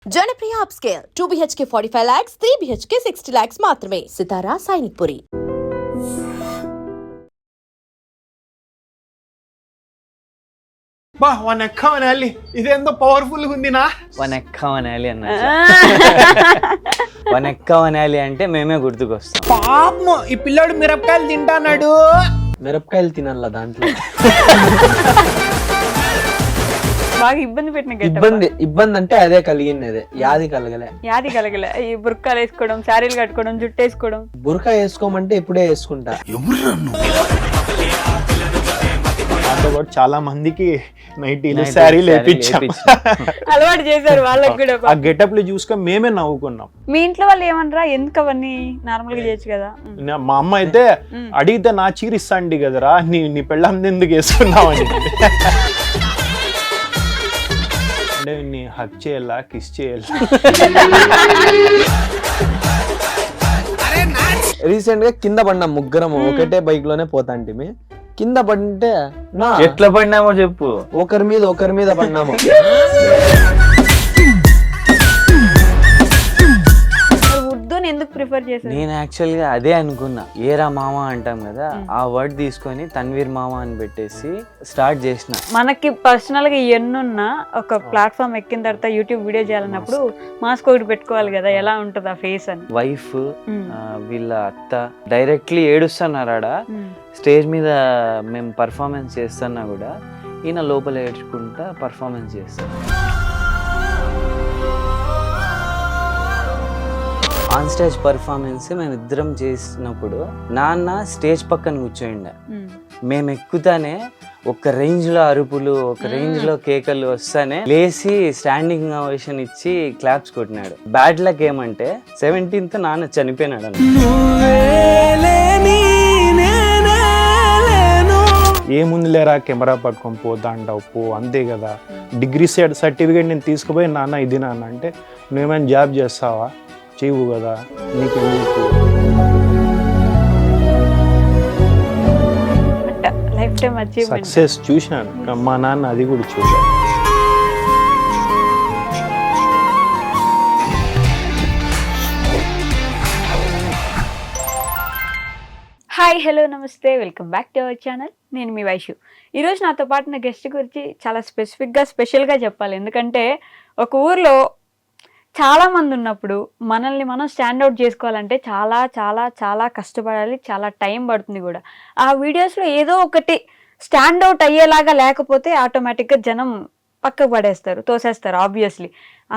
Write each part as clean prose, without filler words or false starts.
Janapriya upscale 2 BHK 45 lakhs, 3 BHK 60 lakhs మాత్రమే. సితారా సైనిక్పురి. బా వనెక్క అనాలి, ఇదేందో పవర్ఫుల్ గా ఉందినా. వనెక్క అనాలి అన్న వనెక్క అనాలి అంటే మేమే గుర్తుకొస్తాం. పాపం ఈ పిల్లాడు మిరపకాయలు తింటాన్నాడు. మిరపకాయలు తినాల దాంట్లో బాగా ఇబ్బంది పెట్టిన ఇబ్బంది అంటే అదే కలిగింది, అదే యాది కలగలే ఈ బుర్కాలు వేసుకోవడం, శారీలు కట్టుకోవడం, జుట్టు వేసుకోవడం. బురకా వేసుకోమంటే ఇప్పుడే వేసుకుంటా. చాలా మందికి నైటీలు శారీలు వేపించాం. అలవాటు చేశారు వాళ్ళకి కూడా. ఆ గెటప్లు చూసుకొని మేమే నవ్వుకున్నాం. మీ ఇంట్లో వాళ్ళు ఏమనరా? ఎందుకు అవన్నీ నార్మల్ గా చేయొచ్చు కదా. మా అమ్మ అయితే అడిగితే నా చీర ఇస్తాండి కదరా, నీ పెళ్ళాం ఎందుకు వేసుకున్నావు అని. అంటే నీ హక్ చేయాలా, కిస్ చేయాలా. రీసెంట్ గా కింద పడినాం ముగ్గురం, ఒకటే బైక్ లోనే పోతాంటిమి. కింద పడింటే ఎట్లా పడినామో చెప్పు. ఒకరి మీద పడినాము. ఉర్దూని ఎందుకు ప్రిఫర్ చేశారు? నేను యాక్చువల్ గా అదే అనుకున్నా, ఏరా మామ అంటాం కదా, ఆ వర్డ్ తీసుకొని తన్వీర్ మామ అని పెట్టేసి స్టార్ట్ చేసిన. మనకి పర్సనల్ గా ఎన్నున్నా ఒక ప్లాట్ఫామ్ ఎక్కిన తర్వాత యూట్యూబ్ వీడియో చేయాలన్నప్పుడు మాస్క్ ఒకటి పెట్టుకోవాలి కదా, ఎలా ఉంటుంది ఆ ఫేస్ అని. వైఫ్ వీళ్ళ అత్త డైరెక్ట్లీ ఏడుస్తున్నారాడ. స్టేజ్ మీద మేము పర్ఫార్మెన్స్ చేస్తున్నా కూడా ఈయన లోపల ఏడ్చుకుంటా పర్ఫార్మెన్స్ చేస్తాను. ఆన్ స్టేజ్ పర్ఫార్మెన్స్ మేము ఇద్దరం చేసినప్పుడు నాన్న స్టేజ్ పక్కన కూర్చోండే. మేము ఎక్కుతానే ఒక రేంజ్ లో అరుపులు, ఒక రేంజ్ లో కేకలు వస్తానే లేచి స్టాండింగ్ ఓవేషన్ ఇచ్చి క్లాప్స్ కొట్టినాడు. బ్యాడ్ లక్ ఏమంటే 17th నాన్న చనిపోయినాడు అన్న. ఏముంది లేరా, కెమెరా పట్టుకొని పోతా అంటావు, పో అంతే కదా. డిగ్రీ సర్టిఫికేట్ నేను తీసుకుపోయి నాన్న ఇది నాన్న అంటే, నువ్వేమైనా జాబ్ చేస్తావా, చేయవు కదా, నీకు సక్సెస్ చూసినాను. మా నాన్న అది కూడా చూసాను. హాయ్, హలో, నమస్తే, welcome back to our channel. నేను మీ వైషు. ఈరోజు నాతో పాటు నా గెస్ట్ గురించి చాలా స్పెషల్గా చెప్పాలి. ఎందుకంటే ఒక ఊర్లో చాలామంది ఉన్నప్పుడు మనల్ని మనం స్టాండ్అవుట్ చేసుకోవాలంటే చాలా చాలా చాలా కష్టపడాలి, చాలా టైం పడుతుంది కూడా. ఆ వీడియోస్లో ఏదో ఒకటి స్టాండ్అవుట్ అయ్యేలాగా లేకపోతే ఆటోమేటిక్గా జనం పక్కకు పడేస్తారు, తోసేస్తారు. ఆబ్వియస్లీ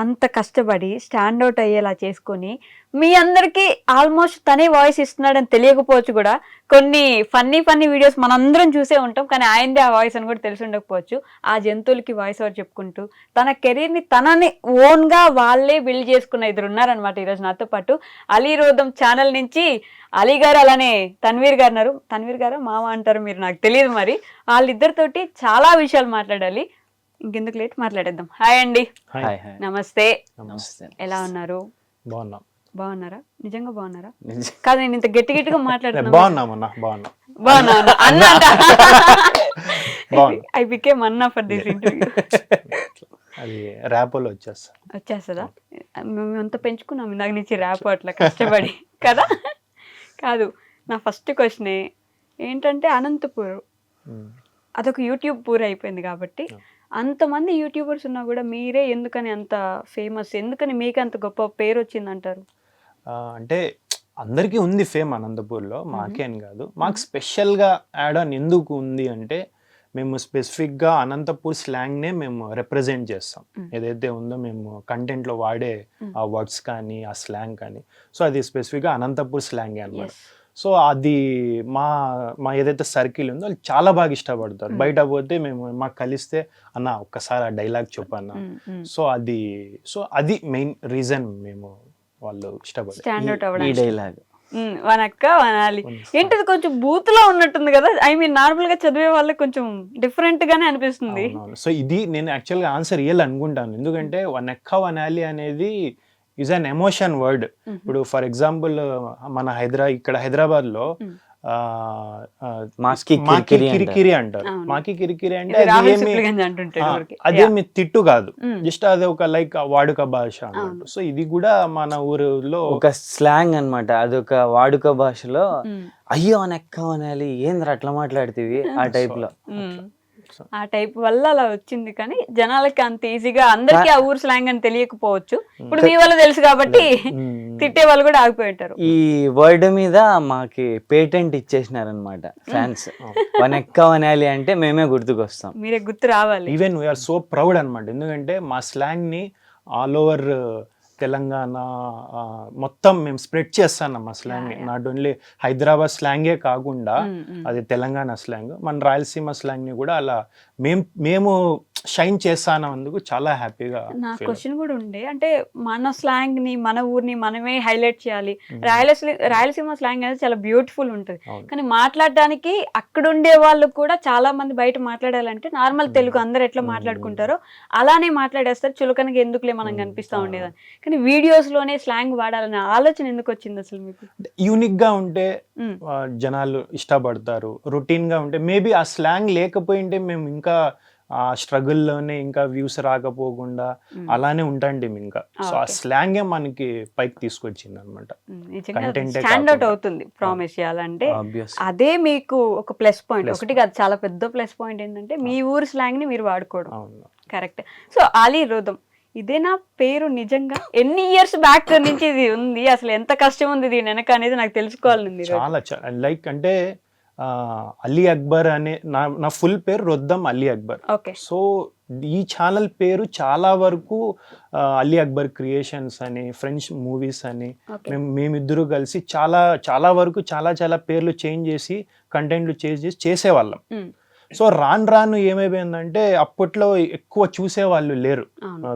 అంత కష్టపడి స్టాండ్అవుట్ అయ్యేలా చేసుకొని మీ అందరికీ ఆల్మోస్ట్ తనే వాయిస్ ఇస్తున్నాడని తెలియకపోవచ్చు కూడా. కొన్ని ఫన్నీ వీడియోస్ మనందరం చూసే ఉంటాం, కానీ ఆయనదే ఆ వాయిస్ అని కూడా తెలిసి ఉండకపోవచ్చు. ఆ జంతువులకి వాయిస్ ఓవర్ చెప్పుకుంటూ తన కెరీర్ని తనని ఓన్గా వాళ్ళే బిల్డ్ చేసుకున్న ఇద్దరు ఉన్నారనమాట ఈరోజు నాతో పాటు. అలీ రోదం ఛానల్ నుంచి అలీ గారు, అలానే తన్వీర్ గారు ఉన్నారు. తన్వీర్ గారు మామ అంటారు మీరు, నాకు తెలియదు. మరి వాళ్ళిద్దరితోటి చాలా విషయాలు మాట్లాడాలి. ఇంకెందుకు లేట్, మాట్లాడేద్దాం. హాయ్ అండి. నమస్తే. ఎలా ఉన్నారు? బాగున్నారా? నిజంగా బాగున్నారా? కాదు, నేను ఇంత గట్టిగా మాట్లాడుతున్నా. ఐ బికేమ్ అన్నా ఫర్ దిస్ ఇంటర్వ్యూ. వచ్చేస్తుందా? మేమంతా పెంచుకున్నాం ఇందాక నుంచి ర్యాప్ అట్లా కష్టపడి కదా. కాదు, నా ఫస్ట్ క్వశ్చనే ఏంటంటే, అనంతపూర్ అదొక యూట్యూబ్ పూర్ అయిపోయింది కాబట్టి, అంతమంది యూట్యూబర్స్ ఉన్నా కూడా మీరే ఎందుకని అంత ఫేమస్, ఎందుకని మీకు అంత గొప్ప పేరు వచ్చిందంటారు? అంటే అందరికీ ఉంది ఫేమ్ అనంతపూర్లో, మాకే అని కాదు. మాకు స్పెషల్గా యాడ్ ఆన్ ఎందుకు ఉంది అంటే, మేము స్పెసిఫిక్గా అనంతపూర్ స్లాంగ్నే మేము రిప్రజెంట్ చేస్తాం. ఏదైతే ఉందో మేము కంటెంట్లో వాడే ఆ వర్డ్స్ కానీ ఆ స్లాంగ్ కానీ, సో అది స్పెసిఫిక్గా అనంతపూర్ స్లాంగే అన్నమాట. సో అది మా ఏదైతే సర్కిల్ ఉందో వాళ్ళు చాలా బాగా ఇష్టపడతారు. బయట పోతే మాకు కలిస్తే అన్న ఒక్కసారి ఆ డైలాగ్ చెప్పన్న. సో అది మెయిన్ రీజన్ మేము వాళ్ళు ఇష్టపడతారు. ఈ డైలాగ్ వనక్క వనాలి ఏంటిది కొంచెం బూత్ లో ఉన్నట్టుంది కదా. ఐ మీన్ నార్మల్ గా చదివే వాళ్ళకి కొంచెం డిఫరెంట్ గానే అనిపిస్తుంది. సో ఇది నేను యాక్చువల్గా ఆన్సర్ ఇవ్వాలనుకుంటాను. ఎందుకంటే వనక్క వనాలి అనేది ఈజ్ అన్ ఎమోషన్ వర్డ్. ఇప్పుడు ఫర్ ఎగ్జాంపుల్ మన హైదరాబాద్లో మాకి మాకి కిరికిరి కిరికిరి అంటారు. అవును. మాకి కిరికిరి అంటే ఇది రాహుల్ అదేమి సిప్లిగంజ్ అంటుంటాడు ఊరికి. అదేమి తిట్టు కాదు, Mm. జస్ట్ అది ఒక లైక్ వాడుక భాష అవును. అన్నట్టు. సో ఇది కూడా మన ఊరిలో ఒక స్లాంగ్ అన్నమాట, అదొక వాడుక భాషలో Mm. అయ్యో నెక్క అనాలి, ఏంద్ర అట్లా మాట్లాడుతీవి ఆ టైప్ లో. Mm. ఆ టైప్ వల్ల అలా వచ్చింది, కానీ జనాలకి అంత ఈజీగా అందరికీ ఆ ఊరు స్లాంగ్ అని తెలియకపోవచ్చు. ఇప్పుడు మీ వల్ల తెలుసు కాబట్టి తిట్టే వాళ్ళు కూడా ఆగిపోయి ఉంటారు. ఈ వర్డ్ మీద మాకి పేటెంట్ ఇచ్చేసినారనమాట ఫ్యాన్స్. వనెక్క అనాలి అంటే మేమే గుర్తుకొస్తాం. మీరే గుర్తు రావాలి. ఈవెన్ వీఆర్ సో ప్రౌడ్ అనమాట, ఎందుకంటే మా స్లాంగ్ ని ఆల్ ఓవర్ తెలంగాణ మొత్తం మేము స్ప్రెడ్ చేస్తాం మా స్లాంగ్ ని. నాట్ ఓన్లీ హైదరాబాద్ స్లాంగే కాకుండా అది తెలంగాణ స్లాంగ్, మన రాయలసీమ స్లాంగ్ ని కూడా అలా మేము షైన్ చేస్తానందుకు చాలా హ్యాపీగా. నా క్వశ్చన్ కూడా ఉండే, అంటే మన స్లాంగ్ ని మన ఊరిని మనమే హైలైట్ చేయాలి. రాయలసీమ స్లాంగ్ అనేది చాలా బ్యూటిఫుల్ ఉంటుంది, కానీ మాట్లాడడానికి అక్కడ ఉండే వాళ్ళు కూడా చాలా మంది బయట మాట్లాడాలంటే నార్మల్ తెలుగు అందరు ఎట్లా మాట్లాడుకుంటారో అలానే మాట్లాడేస్తారు. చులకనగా ఎందుకులే మనం కనిపిస్తా ఉండేదని, కానీ వీడియోస్ లోనే స్లాంగ్ వాడాలనే ఆలోచన ఎందుకు వచ్చింది అసలు మీకు? యూనిక్ గా ఉంటే జనాలు ఇష్టపడతారు, రొటీన్ గా ఉంటే మేబీ ఆ స్లాంగ్ లేకపోయింటే మేము ఇంకా ఆ స్ట్రగుల్లోనే ఇంకా వ్యూస్ రాకపోకుండా అలానే ఉంటాండి ఇంకా. సో ఆ స్లాంగే మనకి పైకి తీసుకొచ్చింది అనమాట. స్టాండ్ అవుట్ అవుతుంది ప్రామిస్ చేయాలంటే. అదే మీకు ఒక ప్లస్ పాయింట్, ఒకటి కాదు చాలా పెద్ద ప్లస్ పాయింట్ ఏంటంటే మీ ఊరు స్లాంగ్ ని మీరు వాడుకోవడం. కరెక్ట్. సో ఆలీ రోదం ఇదే నా పేరు నిజంగా ఎన్ని ఇయర్స్ బ్యాక్ నుంచి ఇది ఉంది, అసలు ఎంత కష్టం ఉంది దీని వెనక అనేది నాకు తెలుసుకోవాలని. చాలా లైక్ అంటే అలీ అక్బర్ అనే నా ఫుల్ పేరు రొద్దం అలీ అక్బర్. సో ఈ ఛానల్ పేరు చాలా వరకు అలీ అక్బర్ క్రియేషన్స్ అని, ఫ్రెంచ్ మూవీస్ అని మేమిద్దరు కలిసి చాలా వరకు చాలా పేర్లు చేంజ్ చేసి కంటెంట్లు చేసేవాళ్ళం. సో రాను ఏమైపోయిందంటే అప్పట్లో ఎక్కువ చూసేవాళ్ళు లేరు,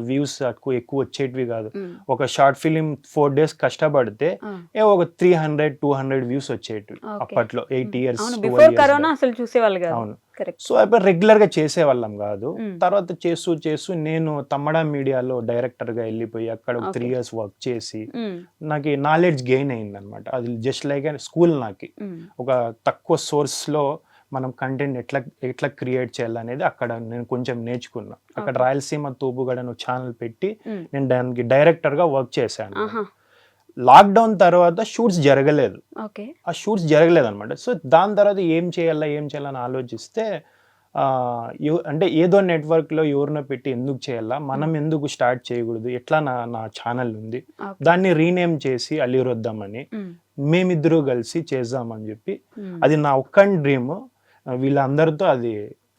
వ్యూస్ ఎక్కువ వచ్చేటివి కాదు. ఒక షార్ట్ ఫిలిం 4 days కష్టపడితే ఒక 300-200 వ్యూస్ వచ్చేటివి అప్పట్లో 8 years. అవును. సో అప్పుడు రెగ్యులర్ గా చేసేవాళ్ళం కాదు. తర్వాత చేస్తూ నేను తమ్మడా మీడియాలో డైరెక్టర్ గా వెళ్ళిపోయి అక్కడ 3 years వర్క్ చేసి నాకు నాలెడ్జ్ గెయిన్ అయింది అనమాట. అది జస్ట్ లైక్ స్కూల్. నాకు ఒక తక్కువ సోర్స్ లో మనం కంటెంట్ ఎట్లా క్రియేట్ చేయాలనేది అక్కడ నేను కొంచెం నేర్చుకున్నా. అక్కడ రాయలసీమ తూపుగడను ఛానల్ పెట్టి నేను దానికి డైరెక్టర్ గా వర్క్ చేశాను. లాక్డౌన్ తర్వాత షూట్స్ జరగలేదు, అనమాట. సో దాని తర్వాత ఏం చేయాలని ఆలోచిస్తే అంటే ఏదో నెట్వర్క్ లో ఎవరినో పెట్టి ఎందుకు చేయాలా, మనం ఎందుకు స్టార్ట్ చేయకూడదు, ఎట్లా నా ఛానల్ ఉంది దాన్ని రీనేమ్ చేసి అలీ రొద్దం అని మేమిద్దరూ కలిసి చేద్దామని చెప్పి, అది నా ఒక్క డ్రీమ్. వీళ్ళందరితో అది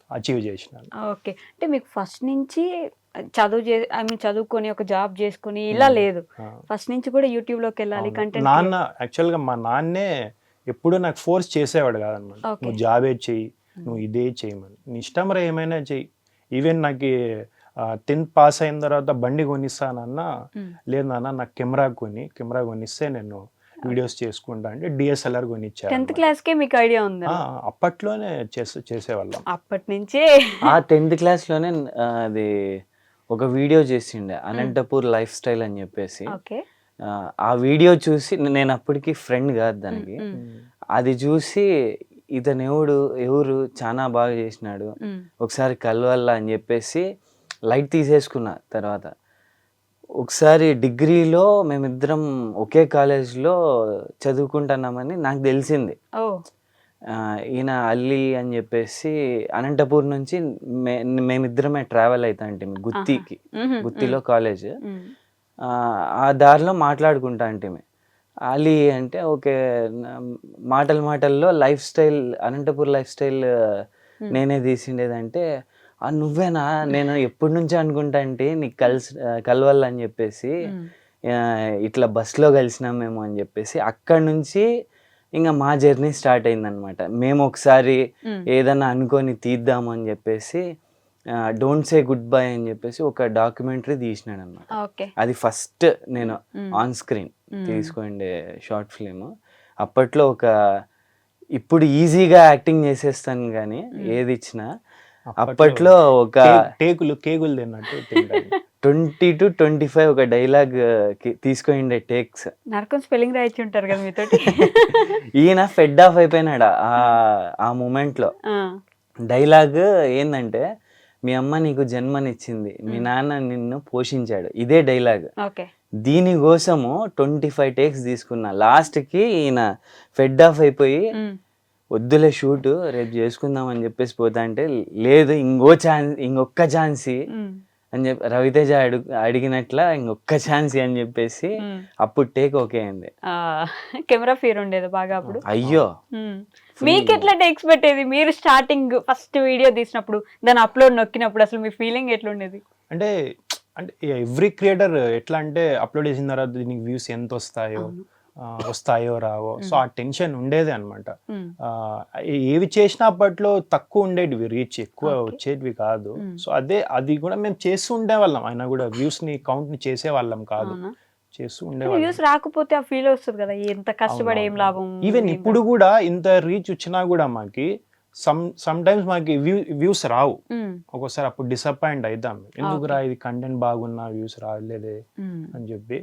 అచీవ్ చేసినాను. ఓకే. అంటే మీకు ఫస్ట్ నుంచి చదువుకొని ఒక జాబ్ చేసుకుని ఇలా లేదు, ఫస్ట్ నుంచి కూడా యూట్యూబ్ లోకి వెళ్ళాలి కంటెంట్. నాన్న యాక్చువల్ గా మా నాన్నే ఎప్పుడు నాకు ఫోర్స్ చేసేవాడు కాదనమాట. నువ్వు జాబే చెయ్యి, నువ్వు ఇదే చేయమని, నీ ఇష్టం రా ఏమైనా చెయ్యి. ఈవెన్ నాకు 10th పాస్ అయిన తర్వాత బండి కొనిస్తానన్నా, లేదు నాన్న నాకు కెమెరా కొనిస్తే నేను వీడియోస్ చేసుకుంటా అంటే DSLR కొనిచ్చారు. 10th క్లాస్ కే మీకు ఐడియా ఉంది? అప్పట్లోనే చేసేవాళ్ళం. అప్పటి నుంచే ఆ 10th క్లాస్ లోనే అది ఒక వీడియో చేసిండే, అనంతపూర్ లైఫ్ స్టైల్ అని చెప్పేసి. ఆ వీడియో చూసి నేను అప్పటికి ఫ్రెండ్ కాదు దానికి, అది చూసి ఇతను ఎవరు చాలా బాగా చేసినాడు, ఒకసారి కలవాలా అని చెప్పేసి లైట్ తీసేసుకున్నా. తర్వాత ఒకసారి డిగ్రీలో మేమిద్దరం ఒకే కాలేజ్లో చదువుకుంటున్నామని నాకు తెలిసింది. ఈయన అల్లి అని చెప్పేసి అనంతపూర్ నుంచి మేమిద్దరమే ట్రావెల్ అవుతా గుత్తిలో కాలేజ్. ఆ దారిలో మాట్లాడుకుంటా అంటే అలీ అంటే ఓకే, మాటల్లో life style, Anantapur life style నేనే తీసిండేదంటే, నువ్వేనా, నేను ఎప్పటి నుంచి అనుకుంటా అంటే నీకు కలవాలని చెప్పేసి ఇట్లా బస్లో కలిసినామేమో అని చెప్పేసి అక్కడి నుంచి ఇంకా మా జర్నీ స్టార్ట్ అయిందనమాట. మేము ఒకసారి ఏదన్నా అనుకొని తీద్దాము అని చెప్పేసి డోంట్ సే గుడ్ బై అని చెప్పేసి ఒక డాక్యుమెంటరీ తీసినాడు అనమాట. అది ఫస్ట్ నేను ఆన్ స్క్రీన్ తీసుకోండి షార్ట్ ఫిలిం. అప్పట్లో ఇప్పుడు ఈజీగా యాక్టింగ్ చేసేస్తాను కానీ ఏది ఇచ్చినా, అప్పట్లో ఒక కేకులు తిన్నట్టు 20 to 25 ఒక డైలాగ్ తీసుకుండే టేక్స్. నరకం స్పెల్లింగ్ రాయించి ఉంటారు కదా మీతోటి. ఈయన ఫెడ్ ఆఫ్ అయిపోయినాడు ఆ మూమెంట్ లో. డైలాగ్ ఏంటంటే, మీ అమ్మ నీకు జన్మనిచ్చింది, మీ నాన్న నిన్ను పోషించాడు, ఇదే డైలాగ్. ఓకే. దీనికోసము 25 టేక్స్ తీసుకున్నా. లాస్ట్ కి ఈయన ఫెడ్ ఆఫ్ అయిపోయి వద్దులే షూట్ రేపు చేసుకుందాం అని చెప్పేసి పోతా అంటే, లేదు ఇంకొక్క ఛాన్సీ అని చెప్పి రవితేజ అడిగినట్ల ఇంకొక్క ఛాన్స్ అని చెప్పేసి అప్పుడు టేక్ ఓకే అయింది. కెమెరా ఫీర్ ఉండేది బాగా అప్పుడు. అయ్యో, మీకు ఎట్లా టేక్స్ పెట్టేది? మీరు స్టార్టింగ్ ఫస్ట్ వీడియో తీసినప్పుడు దాని అప్లోడ్ నొక్కినప్పుడు అసలు మీ ఫీలింగ్ ఎట్లా ఉండేది? అంటే ఎవ్రీ క్రియేటర్ ఎట్లా అంటే అప్లోడ్ చేసిన తర్వాత దీనికి వ్యూస్ ఎంత వస్తాయో రావో, సో ఆ టెన్షన్ ఉండేది అనమాట. ఏవి చేసినా అప్పట్లో తక్కువ ఉండేటివి, రీచ్ ఎక్కువ వచ్చేటివి కాదు. సో అది కూడా మేము చేస్తూ ఉండేవాళ్ళం, అయినా కూడా వ్యూస్ ని కౌంట్ ని చేసే వాళ్ళం కాదు, చేస్తూ ఉండేవాళ్ళం. వ్యూస్ రాకపోతే ఆ ఫీల్ వస్తుంది కదా, ఎంత కష్టపడి ఏం లాభం. ఈవెన్ ఇప్పుడు కూడా ఇంత రీచ్ వచ్చినా కూడా మాకి సమ్ టైమ్స్ మాకి వ్యూస్ రావు. ఒక్కోసారి అప్పుడు డిసప్పాయింట్ అవుతాం, ఎందుకు రా ఇది కంటెంట్ బాగున్నా వ్యూస్ రాలేదే అని చెప్పి.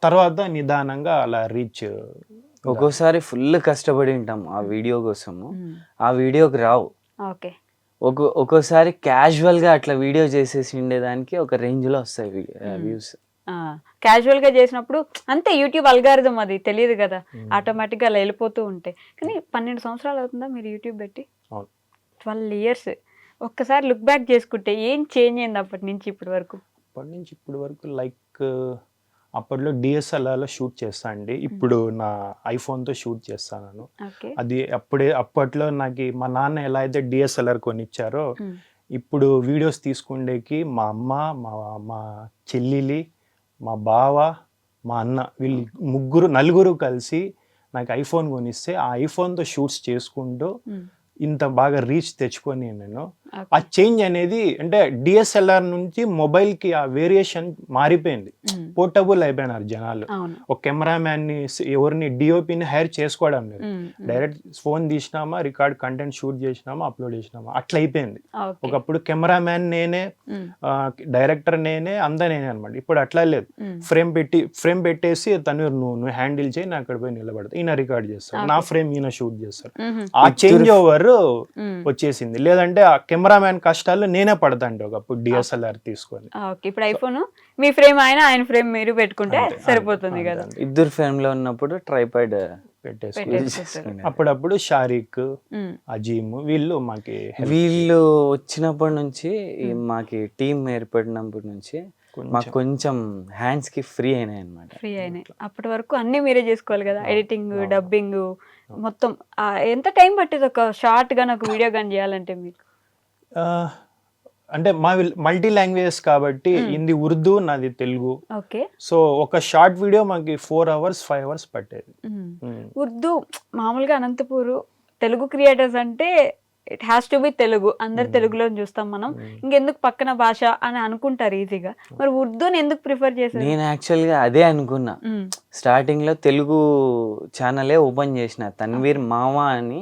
తర్వాత నిదానంగా అలా రీచ్. ఒక్కోసారి ఫుల్ కష్టపడి ఉంటాం ఆ వీడియో కోసము, ఆ వీడియోకి రావు. ఓకే. ఒక్కోసారి క్యాజువల్ గా అట్లా వీడియో చేసేసి ఉండేదానికి ఒక రేంజ్ లో వస్తాయి వ్యూస్. క్యాజువల్ గా చేసినప్పుడు అంతే, యూట్యూబ్ అల్గారిథం అది తెలియదు కదా, ఆటోమేటిక్ గా అలా వెళ్ళిపోతూ ఉంటాయి. కానీ 12 సంవత్సరాలు అవుతుందా మీరు యూట్యూబ్ పెట్టి? 12 years. ఒక్కసారి లుక్ బ్యాక్ చేసుకుంటే ఏం చేంజ్ అయింది అప్పటి నుంచి ఇప్పటి వరకు? లైక్ అప్పట్లో డిఎస్ఎల్ఆర్లో షూట్ చేస్తా అండి, ఇప్పుడు నా ఐఫోన్తో షూట్ చేస్తాను. అది అప్పట్లో నాకు మా నాన్న ఎలా అయితే డిఎస్ఎల్ఆర్ కొనిచ్చారో, ఇప్పుడు వీడియోస్ తీసుకుండేకి మా అమ్మ, మా చెల్లిలి, మా బావ, మా అన్న, వీళ్ళు నలుగురు కలిసి నాకు ఐఫోన్ కొనిస్తే ఆ ఐఫోన్తో షూట్స్ చేసుకుంటూ ఇంత బాగా రీచ్ తెచ్చుకొని నేను. ఆ చేంజ్ అనేది అంటే డిఎస్ఎల్ఆర్ నుంచి మొబైల్కి ఆ వేరియేషన్ మారిపోయింది, పోర్టబుల్ అయిపోయినారు జనాలు. ఒక కెమెరామ్యాన్ ని ఎవరిని డిఓపిని హైర్ చేసుకోవడం లేదు, డైరెక్ట్ ఫోన్ తీసినామా, రికార్డ్ కంటెంట్ షూట్ చేసినామా, అప్లోడ్ చేసినామా, అట్లా అయిపోయింది. ఒకప్పుడు కెమెరామ్యాన్ నేనే, డైరెక్టర్ నేనే, అంతా నేనే అనమాట. ఇప్పుడు అట్లా లేదు, ఫ్రేమ్ పెట్టేసి తను నువ్వు హ్యాండిల్ చేయి, నేను అక్కడ పోయి నిలబడతా, ఈయన రికార్డ్ చేస్తాడు, నా ఫ్రేమ్ ఈయన షూట్ చేస్తాడు. ఆ చేంజ్ ఓవర్ వచ్చేసింది. లేదంటే ఆ కెమెరామ్యాన్ కష్టాలు నేనే పడతాండి ఒకప్పుడు డిఎస్ఎల్ఆర్ తీసుకొని. ఇప్పుడు ఐఫోన్ మీ ఫ్రేమ్ ఆయన ఫ్రేమ్ మీరు పెట్టుకుంటే సరిపోతుంది కదా. ఇద్దరు ఫ్రేమ్ లో ఉన్నప్పుడు ట్రైపాడ్ పెట్టేసుకుని అప్పుడప్పుడు షారిక్, అజీమ్ వీళ్ళు వచ్చినప్పటి నుంచి, మాకి టీం ఏర్పడినప్పటి నుంచి మాకు కొంచెం హ్యాండ్స్ కి ఫ్రీ అయినాయి అనమాట. అప్పటి వరకు అన్ని మీరే చేసుకోవాలి కదా, ఎడిటింగ్, డబ్బింగ్ మొత్తం. ఎంత టైం పట్టేది ఒక షార్ట్ గా నాకు వీడియో గాని చేయాలంటే మీకు? అంటే మా మల్టీ లాంగ్వేజెస్ కాబట్టి హిందీ, ఉర్దూ, నాది తెలుగు. ఓకే. సో ఒక షార్ట్ వీడియో మాకు 4 hours 5 hours పట్టేది. ఉర్దూ మామూలుగా అనంతపూర్ తెలుగు క్రియేటర్స్ అంటే it has to be Telugu, అందరు తెలుగులో చూస్తాం మనం, ఇంకెందుకు పక్కన భాష అని అనుకుంటారు ఈజీగా. మరి ఉర్దూని ఎందుకు ప్రిఫర్ చేశారు? నేను యాక్చువల్గా అదే అనుకున్నా. స్టార్టింగ్ లో తెలుగు ఛానలే ఓపెన్ చేసిన, తన్వీర్ మావా అని,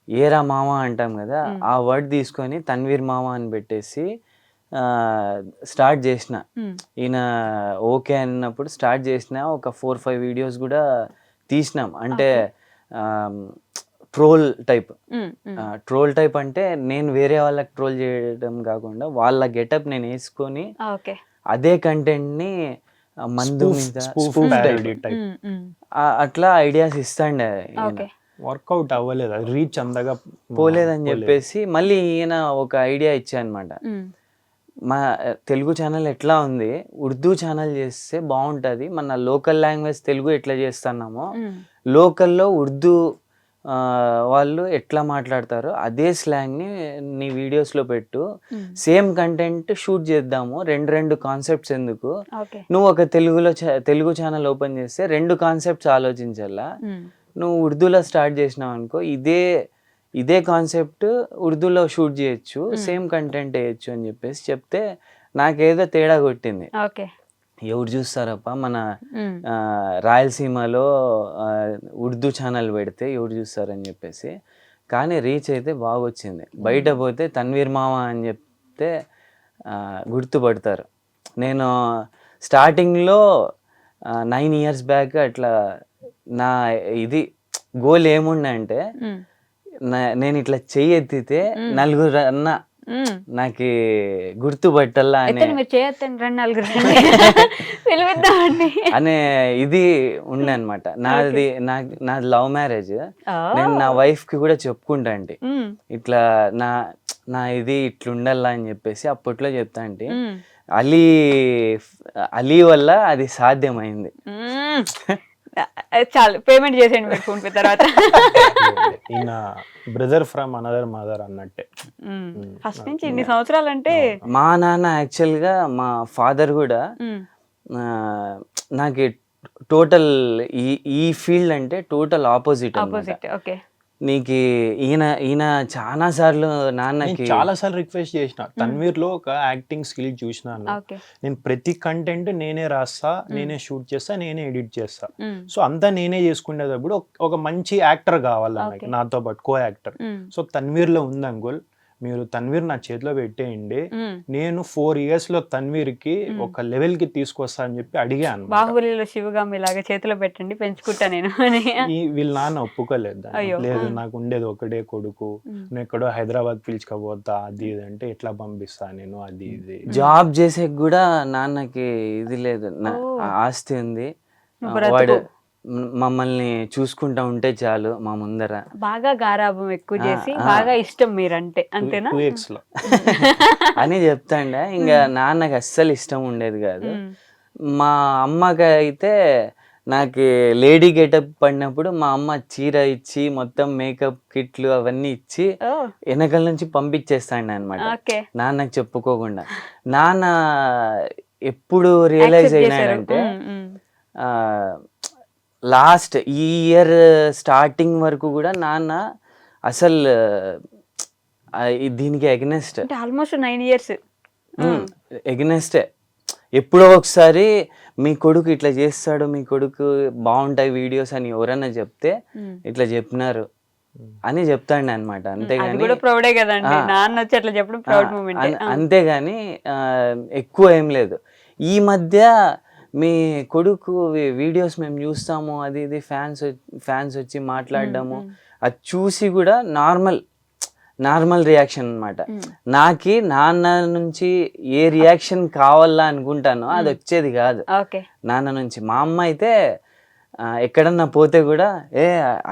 ఏరా మావా అంటాం కదా, ఆ వర్డ్ తీసుకొని తన్వీర్ మావా అని పెట్టేసి స్టార్ట్ చేసిన. ఈయన ఓకే అన్నప్పుడు స్టార్ట్ చేసిన. ఒక 4-5 వీడియోస్ కూడా తీసినాం. అంటే ట్రోల్ టైప్ అంటే నేను వేరే వాళ్ళకి ట్రోల్ చేయడం కాకుండా వాళ్ళ గెటప్ నేను వేసుకొని అదే కంటెంట్ ని మందు అట్లా ఐడియాస్ ఇస్తాండే. వర్కౌట్ అవ్వలేదు, రీచ్ అందగా పోలేదని చెప్పేసి మళ్ళీ ఈయన ఒక ఐడియా ఇచ్చా అనమాట. మా తెలుగు ఛానల్ ఎట్లా ఉంది, ఉర్దూ ఛానల్ చేస్తే బాగుంటుంది, మన లోకల్ లాంగ్వేజ్ తెలుగు ఎట్లా చేస్తున్నామో లోకల్లో ఉర్దూ వాళ్ళు ఎట్లా మాట్లాడతారో అదే స్లాంగ్ని నీ వీడియోస్లో పెట్టు, సేమ్ కంటెంట్ షూట్ చేద్దాము, 2 కాన్సెప్ట్స్ ఎందుకు, నువ్వు ఒక తెలుగు ఛానల్ ఓపెన్ చేస్తే 2 కాన్సెప్ట్స్ ఆలోచించాలా, నువ్వు ఉర్దూలో స్టార్ట్ చేసినావు అనుకో ఇదే కాన్సెప్ట్ ఉర్దూలో షూట్ చేయొచ్చు, సేమ్ కంటెంట్ వేయచ్చు అని చెప్పేసి చెప్తే నాకేదో తేడా కొట్టింది. ఎవరు చూస్తారప్ప మన రాయలసీమలో ఉర్దూ ఛానల్ పెడితే ఎవరు చూస్తారని చెప్పేసి. కానీ రీచ్ అయితే బాగా వచ్చింది. బయట పోతే తన్వీర్ మామ అని చెప్తే గుర్తుపడతారు. నేను స్టార్టింగ్లో 9 years బ్యాక్ అట్లా నా ఇది గోల్ ఏముండే అంటే నేను ఇట్లా చెయ్యి ఎత్తితే నలుగురు అన్న నాకు గుర్తుపట్టల్లా అయితే మీరు చేయొద్దండి, 2-4 పిలిపిద్దామండి అనే ఇది ఉండే అనమాట. నాది లవ్ మ్యారేజ్. నేను నా వైఫ్ కి కూడా చెప్పుకుంటా అంటే ఇట్లా నా ఇది ఇట్లుండాలా అని చెప్పేసి అప్పట్లో చెప్తా అంటే అలీ వల్ల అది సాధ్యమైంది. చాలు, పేమెంట్ చేసేయండి మీరు ఫోన్ పే తర్వాత. ఈయన బ్రదర్ ఫ్రమ్ అనదర్ మదర్ అన్నట్టే. ఫస్ట్ నుంచి ఇన్ని సంవత్సరాలు అంటే మా నాన్న యాక్చువల్గా మా ఫాదర్ కూడా నాకు టోటల్ ఈ ఫీల్డ్ అంటే టోటల్ ఆపోజిట్. ఓకే, నీకు ఈయన చాలా సార్లు నాన్నకి చాలా సార్లు రిక్వెస్ట్ చేసిన, తన్వీర్ లో ఒక యాక్టింగ్ స్కిల్ చూసినాను, నేను ప్రతి కంటెంట్ నేనే రాస్తా, నేనే షూట్ చేస్తా, నేనే ఎడిట్ చేస్తా, సో అంతా నేనే చేసుకునేటప్పుడు ఒక మంచి యాక్టర్ కావాలి నాతో పాటు కో యాక్టర్. సో తన్వీర్ లో ఉంది అంకుల్, మీరు తన్వీర్ నా చేతిలో పెట్టేయండి, నేను 4 years లో తన్వీర్ కి ఒక లెవెల్ కి తీసుకొస్తా అని చెప్పి అడిగాను. బాహుబలిలో శివగామి లాగా చేతిలో పెట్టండి పెంచుకుంటా నేను. వీళ్ళ నాన్న ఒప్పుకోలేదు. లేదు, నాకు ఉండేది ఒకటే కొడుకు, నేను ఎక్కడో హైదరాబాద్ పిలుచుకోపోతా, అది ఇది అంటే ఎట్లా పంపిస్తా నేను, అది ఇది. జాబ్ చేసే కూడా నాన్నకి ఇది లేదు, ఆస్తి ఉంది, వాడు మమ్మల్ని చూసుకుంటా ఉంటే చాలు మా ముందర. బాగా గారాబం ఎక్కువ చేసి బాగా ఇష్టం మీరంటే, అంతేనా? 2x లో అని చెప్తాండే. ఇంకా నాన్నకి అస్సలు ఇష్టం ఉండేది కాదు. మా అమ్మకి అయితే నాకు లేడీ గెటప్ పడినప్పుడు మా అమ్మ చీర ఇచ్చి మొత్తం మేకప్ కిట్లు అవన్నీ ఇచ్చి వెనకల నుంచి పంపించేస్తాండే అనమాట, నాన్నకి చెప్పుకోకుండా. నాన్న ఎప్పుడు రియలైజ్ అయినాడంటే లాస్ట్ ఈ ఇయర్ స్టార్టింగ్ వరకు కూడా నాన్న అసలు దీనికి ఎగ్నెస్ట్, ఆల్మోస్ట్ 9 years ఎగ్నెస్టే. ఎప్పుడో ఒకసారి మీ కొడుకు ఇట్లా చేస్తాడు, మీ కొడుకు బాగుంటాయి వీడియోస్ అని ఎవరన్నా చెప్తే ఇట్లా చెప్పినారు అని చెప్తాండి అనమాట. అంతేగాని ఎక్కువ ఏం లేదు. ఈ మధ్య మీ కొడుకు వీడియోస్ మేము చూస్తాము, అది ఇది ఫ్యాన్స్ వచ్చి మాట్లాడడము, అది చూసి కూడా నార్మల్ రియాక్షన్ అనమాట. నాకి నాన్న నుంచి ఏ రియాక్షన్ కావాలా అనుకుంటానో అది వచ్చేది కాదు నాన్న నుంచి. మా అమ్మ అయితే ఎక్కడన్నా పోతే కూడా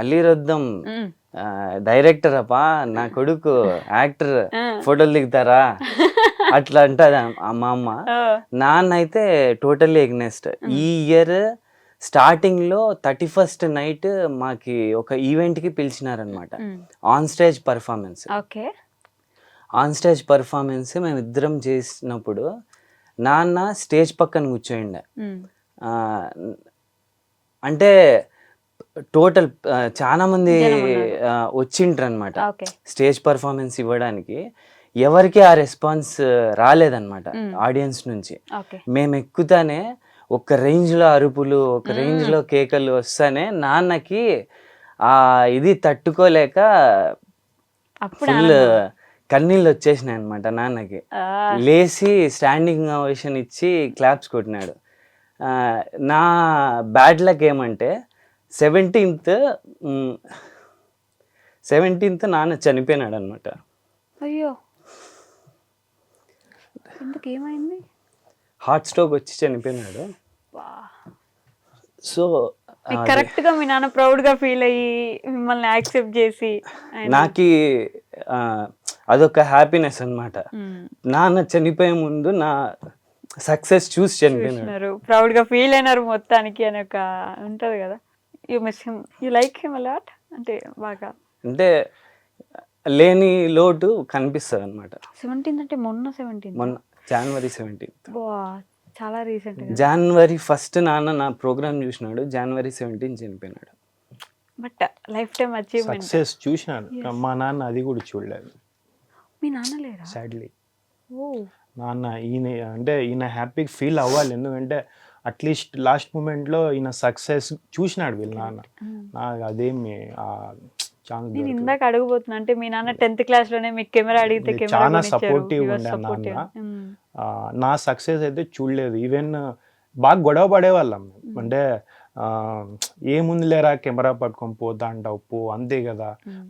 అల్లీరొద్దం డైరెక్టర్ అప్పా, నా కొడుకు యాక్టర్, ఫోటోలు దిగుతారా అట్లా అంటది మా అమ్మ. నాన్న అయితే టోటల్లీ ఎగ్నెస్ట్. ఈ ఇయర్ స్టార్టింగ్ లో 31st నైట్ మాకి ఒక ఈవెంట్ కి పిలిచినారనమాట, ఆన్ స్టేజ్ పర్ఫార్మెన్స్ మేము ఇద్దరం చేసినప్పుడు నాన్న స్టేజ్ పక్కన కూర్చోండే. అంటే టోటల్ చాలా మంది వచ్చిండ్రు అనమాట స్టేజ్ పర్ఫార్మెన్స్ ఇవ్వడానికి. ఎవరికి ఆ రెస్పాన్స్ రాలేదన్నమాట ఆడియన్స్ నుంచి. మేము ఎక్కుతానే ఒక రేంజ్ లో అరుపులు, ఒక రేంజ్ లో కేకలు వస్తానే నాన్నకి ఆ ఇది తట్టుకోలేక ఫుల్ కన్నీళ్ళు వచ్చేసినాయి అనమాట నాన్నకి. లేచి స్టాండింగ్ ఓవేషన్ ఇచ్చి క్లాప్స్ కొట్టినాడు. నా బ్యాడ్ లక్ ఏమంటే 17th నాన్న చనిపోయినాడు అనమాట. అయ్యో, ఎందుకు, ఏమైంది? హార్ట్ స్ట్రోక్ వచ్చి చనిపోయినాడు. సో కరెక్ట్ గా మీ నాన్న ప్రౌడ్ గా ఫీల్ అయ్యి మిమ్మల్ని యాక్సెప్ట్ చేసి, నాకు అదొక హ్యాపీనెస్ అన్నమాట. నాన్న చనిపోయే ముందు నా సక్సెస్ చూసి చనిపోయినారు, ప్రౌడ్ గా ఫీల్ అయినారు మొత్తానికి అని ఒక ఉంటది కదా. You miss him, you like him a lot, అంటే బాగా, అంటే లేని లోటు కనిపిస్తుంది అనమాట. 17th అంటే మొన్న January 17th. చాలా రీసెంట్. January 1st నాన్న నా ప్రోగ్రామ్ చూసినాడు, January 17th చనిపోయినాడు. But life time achievement. Success చూసినాను, మా నాన్న అది కూడా చూడలేదు. మీ నాన్న లేరా? సాడ్లీ. నాన్న ఈయన హ్యాపీ ఫీల్ అవ్వాలి, ఎందుకంటే అట్లీస్ట్ లాస్ట్ మూమెంట్లో ఈయన సక్సెస్ చూసినాడు వీళ్ళ నాన్న. నాకు అదేమి ఛాన్స్ నేను ఇందాక అడగబోతున్నా, అంటే మీ నాన్న 10th క్లాస్ లోనే మీకు కెమెరా అడిగితే లేదు, కెమెరా చాలా కొనిచ్చారు. supportive He was ఉండే supportive. నాన్న. నా సక్సెస్ అయితే చూడలేదు. ఈవెన్ బాగా గొడవ పడేవాళ్ళం మేము. అంటే ఏముంది లేరా కెమెరా పట్టుకొని పోతా అంటావు, పో అంతే కదా.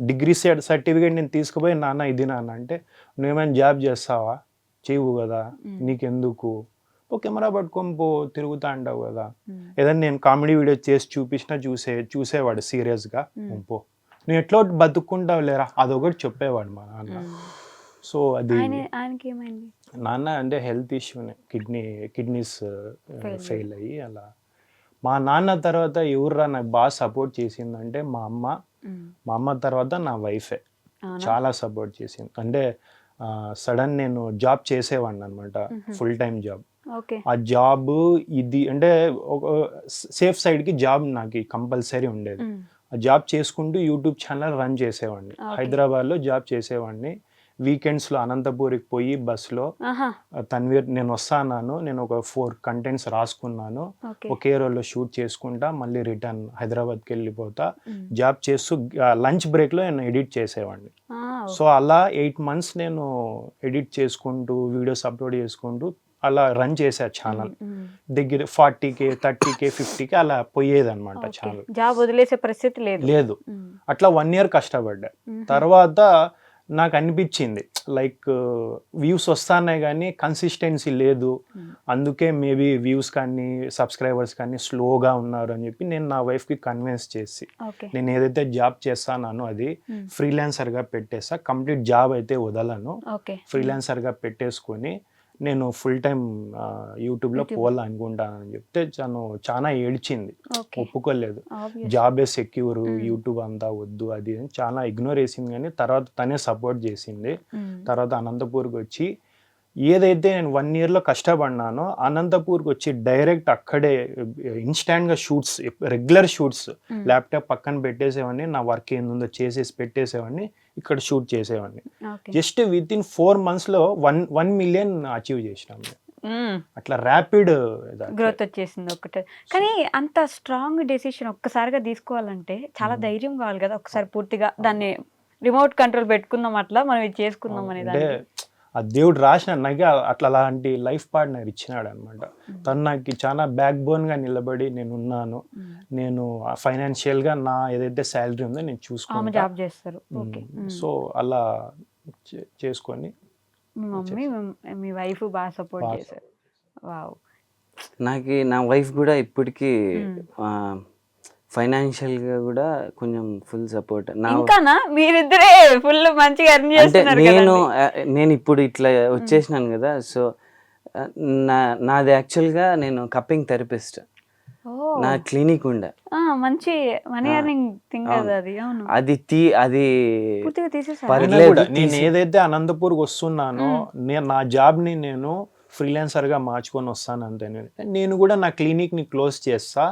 డిగ్రీ సర్టిఫికేట్ నేను తీసుకుపోయి నాన్న ఇది నాన్న అంటే, నువ్వేమైనా జాబ్ చేస్తావా, చేయవు కదా, నీకెందుకు, ఓ కెమెరా పట్టుకొని పో, తిరుగుతా అంటావు కదా. ఏదైనా నేను కామెడీ వీడియో చేసి చూపించినా చూసేవాడు సీరియస్గా, పో నువ్వు ఎట్లా బతుక్కుంటావు లేరా, అదొకటి చెప్పేవాడు మా నాన్న. సో అది ఆయనకి ఏమైంది? నాన్న అంటే హెల్త్ ఇష్యూనే, కిడ్నీస్ ఫెయిల్ అయ్యి అలా. మా నాన్న తర్వాత ఎవర్రా నాకు బాగా సపోర్ట్ చేసిందంటే మా అమ్మ తర్వాత నా వైఫే చాలా సపోర్ట్ చేసింది. అంటే సడన్ నేను జాబ్ చేసేవాడిని అనమాట, ఫుల్ టైం జాబ్. ఆ జాబ్ ఇది అంటే ఒక సేఫ్ సైడ్కి జాబ్ నాకు కంపల్సరీ ఉండేది. ఆ జాబ్ చేసుకుంటూ యూట్యూబ్ ఛానల్ రన్ చేసేవాడిని. హైదరాబాద్లో జాబ్ చేసేవాడిని. వీకెండ్స్లో అనంతపూర్కి పోయి బస్లో తన్వీర్ నేను వస్తాను, నేను ఒక 4 కంటెంట్స్ రాసుకున్నాను, ఒకే రోజులో షూట్ చేసుకుంటా, మళ్ళీ రిటర్న్ హైదరాబాద్కి వెళ్ళిపోతా. జాబ్ చేస్తూ లంచ్ బ్రేక్లో నేను ఎడిట్ చేసేవాడిని. సో అలా 8 months నేను ఎడిట్ చేసుకుంటూ వీడియోస్ అప్లోడ్ చేసుకుంటూ అలా రన్ చేసా ఛానల్. దగ్గర 40K 30K 50K అలా పోయేది అనమాట ఛానల్. జాబ్ వదిలేసే పరిస్థితి లేదు. అట్లా 1 year కష్టపడ్డా. తర్వాత నాకు అనిపించింది లైక్ వ్యూస్ వస్తున్నాయి కానీ కన్సిస్టెన్సీ లేదు, అందుకే మేబీ వ్యూస్ కానీ సబ్స్క్రైబర్స్ కానీ స్లోగా ఉన్నారు అని చెప్పి నేను నా వైఫ్కి కన్విన్స్ చేసి నేను ఏదైతే జాబ్ చేస్తానో అది ఫ్రీలాన్సర్గా పెట్టేసా. కంప్లీట్ జాబ్ అయితే వదలను, ఫ్రీలాన్సర్గా పెట్టేసుకొని నేను ఫుల్ టైం యూట్యూబ్లో పోవాలనుకుంటానని చెప్తే తను చాలా ఏడ్చింది, ఒప్పుకోలేదు. జాబే సెక్యూర్, యూట్యూబ్ అంతా వద్దు అది అని చాలా ఇగ్నోర్ చేసింది. కానీ తర్వాత తనే సపోర్ట్ చేసింది. తర్వాత అనంతపూర్కి వచ్చి ఏదైతే నేను 1 yearలో కష్టపడినానో అనంతపూర్కి వచ్చి డైరెక్ట్ అక్కడే ఇన్స్టాంట్గా షూట్స్, రెగ్యులర్ షూట్స్ ల్యాప్టాప్ పక్కన పెట్టేసేవాడిని, నా వర్క్ ఏందో చేసేసి పెట్టేసేవాడిని, ఇక్కడ షూట్ చేసేవాడిని. Just with in 4 monthsలో 1 million achieve చేసినాం. అట్లా ర్యాపిడ్ గ్రోత్ వచ్చేసింది ఒకటే. కానీ అంత స్ట్రాంగ్ డెసిషన్ ఒక్కసారిగా తీసుకోవాలంటే చాలా ధైర్యం కావాలి కదా. ఒకసారి పూర్తిగా దాన్ని రిమోట్ కంట్రోల్ పెట్టుకుందాం, అట్లా మనం ఇది చేసుకుందాం అనే దాన్ని. ఆ దేవుడు రాసిన నాకు అట్లా అలాంటి లైఫ్ పార్ట్నర్ ఇచ్చినాడు అనమాట. తను నాకు చాలా బ్యాక్ బోన్గా నిలబడి నేను ఉన్నాను, నేను ఫైనాన్షియల్గా నా ఏదైతే శాలరీ ఉందో నేను చూసుకున్నాను, జాబ్ చేస్తారు. సో అలా చేసుకొని మీ మమ్మీ మీ వైఫ్ బాగా సపోర్ట్ చేశారు. వావ్. నాకు నా వైఫ్ కూడా ఇప్పటికీ ఫైనాన్షియల్గా కూడా కొంచెం ఫుల్ సపోర్ట్. ఇంకానా మీరిద్దరే ఫుల్ మంచిగా ఎర్న్ అంటే చేస్తున్నారు. నేను ఇప్పుడు ఇట్లా వచ్చేసినాను కదా. సో నాది యాక్చువల్గా నేను కప్పింగ్ థెరపిస్ట్, నా క్లినిక్ ఉండే. మంచి మనీ ఎర్నింగ్ థింగ్ కదా అది. అవును, అది పూర్తిగా తీసేసారు. పర్లేదు. నేను ఏదైతే అనంతపూర్కి వస్తున్నానో నా జాబ్ని నేను ఫ్రీలాన్సర్గా మార్చుకొని వస్తాను అంతే. నేను కూడా నా క్లినిక్ని క్లోజ్ చేస్తా,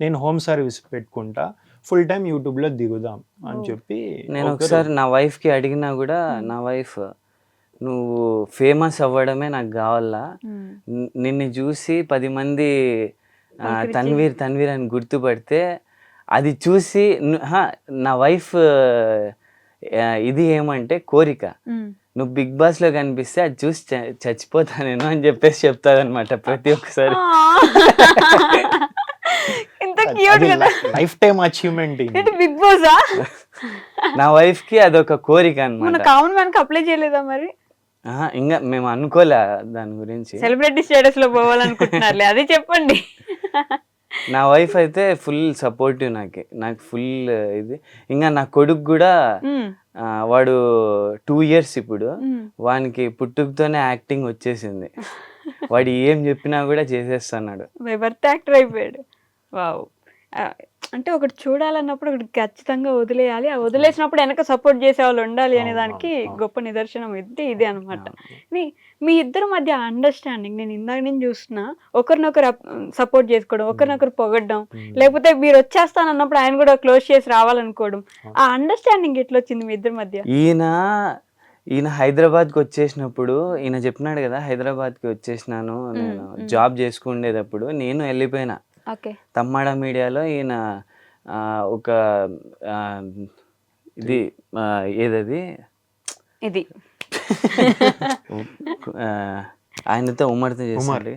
నేను హోమ్ సర్వీస్ పెట్టుకుంటా, ఫుల్ టైం యూట్యూబ్లో దిగుదాం అని చెప్పి నేను ఒకసారి నా వైఫ్కి అడిగినా కూడా నా వైఫ్, నువ్వు ఫేమస్ అవ్వడమే నాకు కావాలా, నిన్ను చూసి 10 మంది తన్వీర్ అని గుర్తుపడితే అది చూసి నా వైఫ్ ఇది ఏమంటే కోరిక, నువ్వు బిగ్ బాస్ లో కనిపిస్తే అది చూసి చచ్చిపోతా నేను అని చెప్పేసి చెప్తాది అనమాట ప్రతి ఒక్కసారి. Life time achievement Bigg Boss. నా వైఫ్ కి అదొక కోరిక అనమాట. కామన్ మ్యాన్ కి అప్లై చేయలేదా మరి? ఇంకా మేము అనుకోలే దాని గురించి. సెలబ్రిటీ స్టేటస్ లో పోవాలనుకుంటున్నారులే, అది చెప్పండి. నా వైఫ్ అయితే ఫుల్ సపోర్టివ్, నాకు ఫుల్ ఇది. ఇంకా నా కొడుకు కూడా వాడు 2 years ఇప్పుడు, వానికి పుట్టుకతోనే యాక్టింగ్ వచ్చేసింది. వాడు ఏం చెప్పినా కూడా చేసేస్తున్నాడు, బై బర్త్ యాక్టర్ అయిపోయాడు. వావ్. అంటే ఒకటి చూడాలన్నప్పుడు ఒకటి ఖచ్చితంగా వదిలేయాలి, ఆ వదిలేసినప్పుడు వెనక సపోర్ట్ చేసే వాళ్ళు ఉండాలి అనే దానికి గొప్ప నిదర్శనం ఇది అనమాట. మీ ఇద్దరి మధ్య అండర్స్టాండింగ్ నేను ఇందాక నేను చూస్తున్నా, ఒకరినొకరు సపోర్ట్ చేసుకోవడం, ఒకరినొకరు పొగడ్డం, లేకపోతే మీరు వచ్చేస్తానన్నప్పుడు ఆయన కూడా క్లోజ్ చేసి రావాలనుకోవడం, ఆ అండర్స్టాండింగ్ ఎట్లా వచ్చింది మీ ఇద్దరి మధ్య? ఈయన హైదరాబాద్కి వచ్చేసినప్పుడు ఈయన చెప్పినాడు కదా, హైదరాబాద్కి వచ్చేసినాను నేను జాబ్ చేసుకునేటప్పుడు, నేను వెళ్ళిపోయినా తమ్మాడ మీడియాలో. ఈయన ఒక ఇది ఏదది ఇది ఆ, ఆయనతో ఉమ్మడితో చేసిండు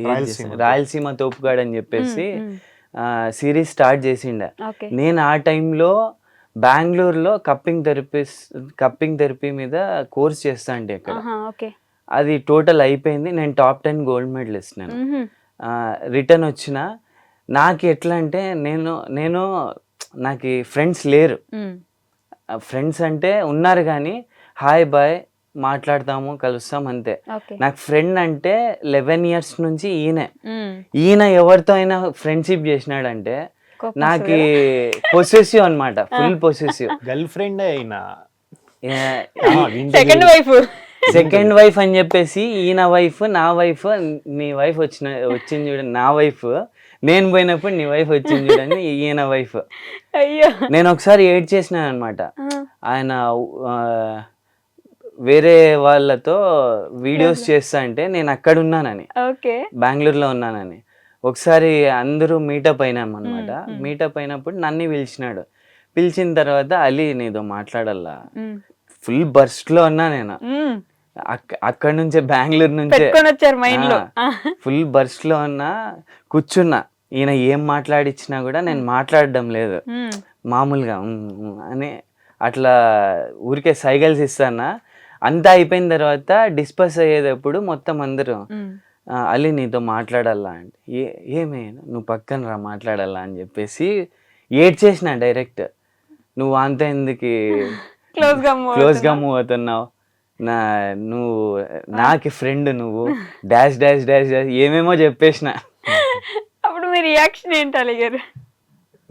రాయలసీమ. రాయలసీమ తోపుగాడు అని చెప్పేసి సిరీస్ స్టార్ట్ చేసిండే. ఓకే నేను ఆ టైంలో బెంగళూరులో కప్పింగ్ థెరపీ మీద కోర్స్ చేస్తా అంటే అక్కడ ఓకే అది టోటల్ అయిపోయింది. నేను టాప్ 10 గోల్డ్ మెడలిస్ట్. నేను రిటర్న్ వచ్చిన. నాకు ఎట్లా అంటే నేను నాకు ఫ్రెండ్స్ లేరు. ఫ్రెండ్స్ అంటే ఉన్నారు కానీ హాయ్ బాయ్ మాట్లాడతాము కలుస్తాం అంతే. ఓకే నాకు ఫ్రెండ్ అంటే 11 years నుంచి ఈయన ఎవరితో అయినా ఫ్రెండ్షిప్ చేసినాడంటే నాకు పొసెసివ్ అనమాట, ఫుల్ పొసెసివ్. గర్ల్ ఫ్రెండ్ అయినా సెకండ్ వైఫ్ సెకండ్ వైఫ్ అని చెప్పేసి ఈయన వైఫ్ నా వైఫ్, నీ వైఫ్ వచ్చింది చూడండి నా వైఫ్, నేను పోయినప్పుడు నీ వైఫ్ వచ్చింది చూడండి ఈయన వైఫ్. అయ్యో నేను ఒకసారి ఏడ్ చేసినాను అనమాట. ఆయన వేరే వాళ్ళతో వీడియోస్ చేస్తా అంటే నేను అక్కడ ఉన్నానని, ఓకే బెంగళూరులో ఉన్నానని. ఒకసారి అందరూ మీటప్ అయినాం అనమాట. మీటప్ అయినప్పుడు నన్ను పిలిచినాడు. పిలిచిన తర్వాత అలీ నీతో మాట్లాడాలా, ఫుల్ బర్స్ట్ లో ఉన్నా నేను. అక్కడ నుంచే బెంగళూరు నుంచే పెట్టుకొని వచ్చారు మైండ్ లో. ఫుల్ బర్స్ట్ లో ఉన్నా, కూర్చున్నా. ఈయన ఏం మాట్లాడిచ్చినా కూడా నేను మాట్లాడడం లేదు, మామూలుగా అని అట్లా ఊరికే సైకిల్స్ ఇస్తానా. అంతా అయిపోయిన తర్వాత డిస్పస్ అయ్యేటప్పుడు మొత్తం అందరూ అలీ నీతో మాట్లాడాలా అంటే ఏమే నువ్వు పక్కన రా మాట్లాడాలా అని చెప్పేసి ఏడ్చేసిన డైరెక్ట్. నువ్వు అంత ఎందుకు క్లోజ్గా మూవ్ అవుతున్నావు, నువ్వు నాకు ఫ్రెండ్, నువ్వు డాష్ డాష్ డాష్ డాష్ ఏమేమో చెప్పేసిన. అప్పుడు మీ రియాక్షన్ ఏంటి అలీ గారు?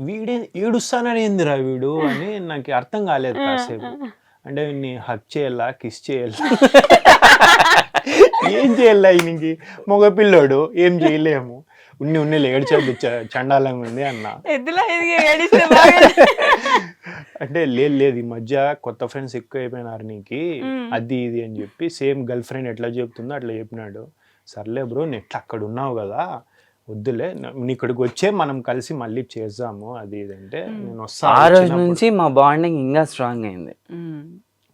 వీడే ఏడుస్తానని ఏందిరా వీడు అని నాకు అర్థం కాలేదు కాసేపు. అంటే వీడిని హక్ చేయాలా, కిస్ చేయాలా, ఏం చేయాలా? ఈయనకి మగపిల్లోడు ఏం చేయలేము, ఉన్ని ఏడ్చేది చండాలంగా ఉంది అన్న. అంటే లేదు ఈ మధ్య కొత్త ఫ్రెండ్స్ ఎక్కువ అయిపోయినారు నీకు, అది ఇది అని చెప్పి సేమ్ గర్ల్ ఫ్రెండ్ ఎట్లా చెప్తుందో అట్లా చెప్పినాడు. సర్లే బ్రో నేను ఎట్లా అక్కడ ఉన్నావు కదా, వద్దులే నీ ఇక్కడికి వచ్చే మనం కలిసి మళ్ళీ చేద్దాము అది ఇది అంటే నేను వస్తా. ఆ రోజు నుంచి మా బాండింగ్ ఇంకా స్ట్రాంగ్ అయింది.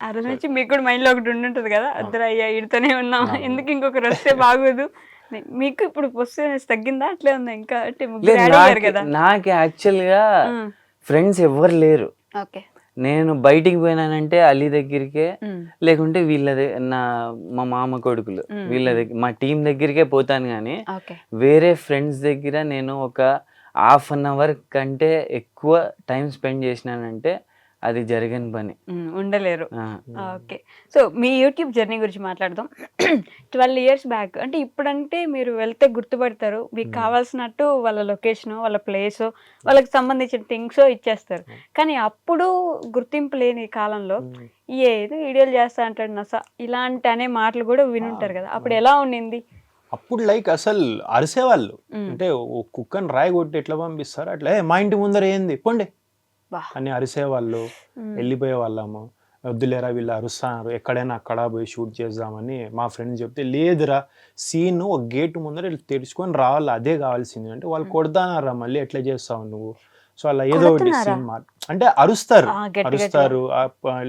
ఆ రోజు నుంచి మీకు కూడా మైండ్ లో ఒకటి ఉండుంటది కదా, అద్దరు అయ్యా ఈడుతూనే ఉన్నాం, ఎందుకు ఇంకొకరు వస్తే బాగోదు. మీకు ఇప్పుడు పొజిషన్ తగ్గిందా అట్లే ఉందా ఇంకా? అంటే ముగ్గురు యాడ్ అయ్యారు కదా. నాకు యాక్చువల్ గా ఫ్రెండ్స్ ఎవరు లేరు. ఓకే నేను బయటికి పోయినానంటే అలీ దగ్గరికే, లేకుంటే మా మామ కొడుకులు వీళ్ళ దగ్గర, మా టీం దగ్గరికే పోతాను. కానీ వేరే ఫ్రెండ్స్ దగ్గర నేను ఒక 1/2 hour కంటే ఎక్కువ టైం స్పెండ్ చేసినానంటే అది జరగని పని, ఉండలేరు. ఓకే సో మీ యూట్యూబ్ జర్నీ గురించి మాట్లాడదాం. 12 years బ్యాక్ అంటే ఇప్పుడంటే మీరు వెళ్తే గుర్తుపడతారు, మీకు కావాల్సినట్టు వాళ్ళ లొకేషన్, వాళ్ళ ప్లేస్, వాళ్ళకి సంబంధించిన థింగ్స్ ఇచ్చేస్తారు. కానీ అప్పుడు గుర్తింపు లేని కాలంలో ఏదో వీడియోలు చేస్తా అంటాడు నస ఇలాంటి అనే మాటలు కూడా వినుంటారు కదా, అప్పుడు ఎలా ఉండింది? అప్పుడు లైక్ అసలు అరిసేవాళ్ళు. అంటే కుక్కని రాయి కొట్టి ఎట్లా పంపిస్తారు అట్లా, మా ఇంటి ముందర ఏంది పోండి అని అరిసేవాళ్ళు. వెళ్ళిపోయే వాళ్ళము, వద్దులేరా వీళ్ళు అరుస్తున్నారు, ఎక్కడైనా అక్కడ పోయి షూట్ చేద్దామని మా ఫ్రెండ్స్ చెప్తే, లేదురా సీన్ ఒక గేట్ ముందర తెరుచుకొని రావాలి, అదే కావాల్సింది అంటే వాళ్ళు కొడతానారా మళ్ళీ ఎట్లా చేస్తావు నువ్వు. సో అలా ఏదో ఒకటి సీన్ అంటే అరుస్తారు.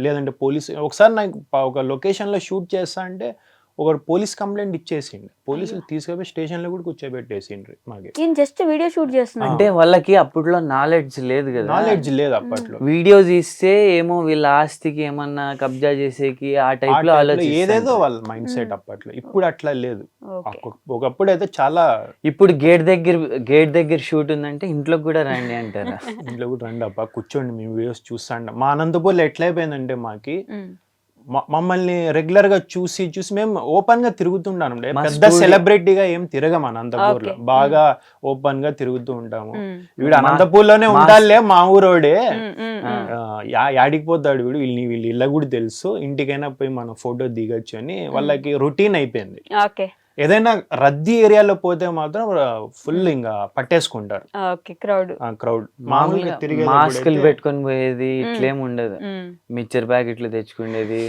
లేదంటే పోలీస్ ఒకసారి నాకు ఒక లొకేషన్ లో షూట్ చేస్తా అంటే ఒకరు పోలీస్ కంప్లైంట్ ఇచ్చేసిండు, పోలీసులు తీసుకుపోయి స్టేషన్ లో కూడా కూర్చోబెట్టేసిండ్రు మాకి. జస్ట్ వీడియో షూట్ చేస్తున్నా అంటే వాళ్ళకి అప్పట్లో నాలెడ్జ్ లేదు కదా, నాలెడ్జ్ లేదు అప్పట్లో. వీడియో తీస్తే ఏమో వీళ్ళ ఆస్తికి ఏమన్నా కబ్జా చేసేకి ఆ టైప్ లో ఏదేదో వాళ్ళ మైండ్ సెట్ అప్పట్లో. ఇప్పుడు అట్లా లేదు. ఒకప్పుడు అయితే చాలా, ఇప్పుడు గేట్ దగ్గర షూట్ ఉందంటే ఇంట్లో కూడా రండి అంటారా, ఇంట్లో కూడా రండి అబ్బా కూర్చోండి మేము వీడియోస్ చూస్తాండ. మా అనంతపూర్లో ఎట్లయిపోయిందంటే మాకి మమ్మల్ని రెగ్యులర్ గా చూసి మేము ఓపెన్ గా తిరుగుతుంటాను. పెద్ద సెలబ్రిటీగా ఏం తిరగం అనంతపూర్లో, బాగా ఓపెన్ గా తిరుగుతూ ఉంటాము. వీడు అనంతపూర్లోనే ఉండాలే, మా ఊరోడే, యాడికి పోతాడు వీడు, వీళ్ళు ఇళ్ళ కూడా తెలుసు, ఇంటికైనా పోయి మనం ఫోటో దిగొచ్చు అని వాళ్ళకి రొటీన్ అయిపోయింది. ఏదైనా రద్దీ ఏరియాలో పోతే మాత్రం ఫుల్ ఇంకా పట్టేసుకుంటారు ఓకే క్రౌడ్. క్రౌడ్. మామూలుగా తిరిగే మాస్కులు పెట్టుకొని పోయేది ఇట్లేం ఉండదు. మిక్చర్ ప్యాకెట్లు తెచ్చుకునేది,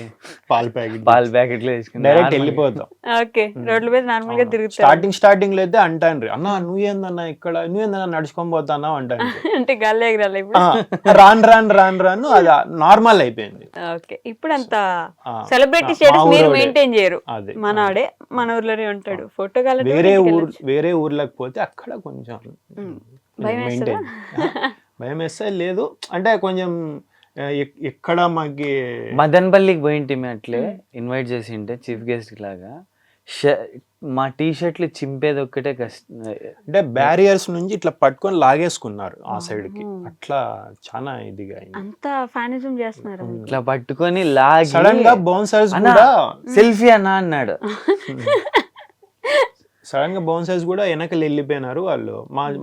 పాల ప్యాకెట్ ప్యాకెట్లు తెచ్చుకునేది, డైరెక్ట్ వెళ్ళిపోతాం. ఓకే రోడ్ల మీద నార్మల్ గా తిరుగుతారు. స్టార్టింగ్ లో అయితే అంటాను, అన్న నువ్వేందన్నా ఇక్కడ, నువ్వేందన్నా నడుచుకొని పోతానా అంటాను. అంటే గాలి ఎగరాలి ఇప్పుడు. రాను అది నార్మల్ అయిపోయింది. ఓకే ఇప్పుడు అంత ఆ, సెలబ్రిటీ మా స్టేటస్ మీరు ఊరోడే. మెయింటైన్ చేయరు. అదే మనవాడే మన ఊర్లోనే ఉంటాడు. ఫోటో కావాలి వేరే ఊర్లకు పోతే అక్కడ కొంచెం భయం మెయింటైన్ భయం వేస్తే లేదు అంటే కొంచెం ఎక్కడ మాకి మదన్పల్లికి పోయింటి అట్లే ఇన్వైట్ చేసి ఉంటే చీఫ్ గెస్ట్ లాగా. మా టీ షర్ట్లు చింపేది ఒక్కటే కష్టం. అంటే బ్యారియర్స్ నుంచి ఇట్లా పట్టుకొని లాగేసుకున్నారు ఆ సైడ్ కి. అట్లా చాలా ఇదిగా అయింది. అంత ఫ్యానిజం చేస్తున్నారు. ఇట్లా పట్టుకొని లాగి సడన్ గా బౌన్సర్స్ అన్నా, కూడా సెల్ఫీ అన్నా అన్నాడు. సడన్ గా బౌన్సర్స్ కూడా వెనకలు వెళ్ళిపోయినారు. వాళ్ళు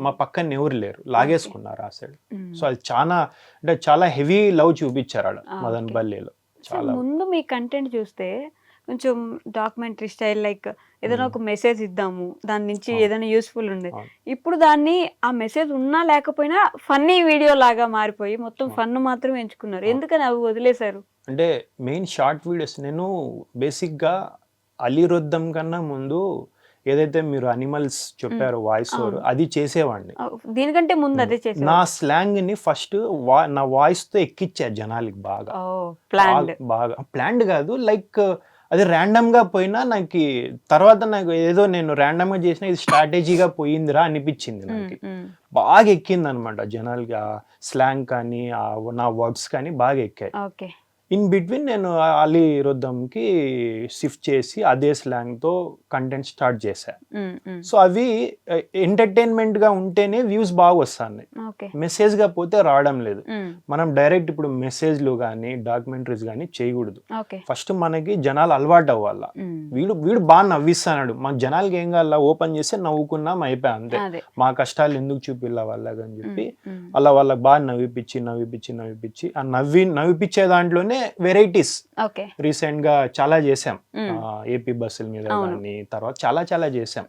మా పక్కన ఎవరు లేరు, లాగేసుకున్నారు ఆ సైడ్. సో అది చాలా హెవీ లవ్ చూపించారు ఆడ మదనపల్లిలో. చాలా ముందు మీ కంటెంట్ చూస్తే కొంచెం డాక్యుమెంటరీ స్టైల్, లైక్ ఏదైనా ఒక మెసేజ్ ఇద్దాము, దాని నుంచి ఏదైనా యూస్ఫుల్ ఉండేది. ఇప్పుడు దాన్ని ఆ మెసేజ్ ఉన్నా లేకపోయినా ఫన్నీ వీడియో లాగా మారిపోయి మొత్తం ఫన్ మాత్రం ఎంచుకున్నారు. ఎందుకని అవి వదిలేశారు? అంటే మెయిన్ షార్ట్ వీడియోస్ నేను బేసిక్ గా అలీరుద్దం కన్నా ముందు ఏదైతే మీరు అనిమల్స్ చెప్పారో వాయిస్ ఓవర్, అది చేసేవాడిని. దీనికంటే ముందు అదే చేశారు. నా స్లాంగ్ ని ఫస్ట్ నా వాయిస్ తో ఎక్కిచ్చారు జనాలకి బాగా. బాగా ప్లాన్డ్ కాదు, లైక్ అది ర్యాండమ్ గా పోయినా నాకు తర్వాత నాకు ఏదో నేను ర్యాండమ్ గా చేసిన ఇది స్ట్రాటజీగా పోయిందిరా అనిపించింది. నాకు బాగా ఎక్కింది అనమాట జనాలకి. ఆ స్లాంగ్ కానీ నా వర్డ్స్ కానీ బాగా ఎక్కాయి. ఇన్ బిట్వీన్ నేను అలీరుద్దంకి షిఫ్ట్ చేసి అదే స్లాంగ్ తో కంటెంట్ స్టార్ట్ చేశా. సో అవి ఎంటర్టైన్మెంట్ గా ఉంటేనే వ్యూస్ బాగా వస్తాయి, మెసేజ్ గా పోతే రావడం లేదు. మనం డైరెక్ట్ ఇప్పుడు మెసేజ్లు కానీ డాక్యుమెంటరీస్ కానీ చేయకూడదు. ఫస్ట్ మనకి జనాలు అలవాటు అవ్వాలా. వీడు బాగా నవ్విస్తున్నాడు, మన జనాలకి ఏం కావాలా, ఓపెన్ చేస్తే నవ్వుకున్నాం అయిపోయా అంతే. మా కష్టాలు ఎందుకు చూపిల్ల వాళ్ళని చెప్పి అలా వాళ్ళకి బాగా నవ్విపించి ఆ నవ్విపించే దాంట్లోనే వెరైటీస్ రీసెంట్ గా చాలా చేసాం. ఏపీ బస్సుల మీద కానీ తర్వాత చాలా చేసాం.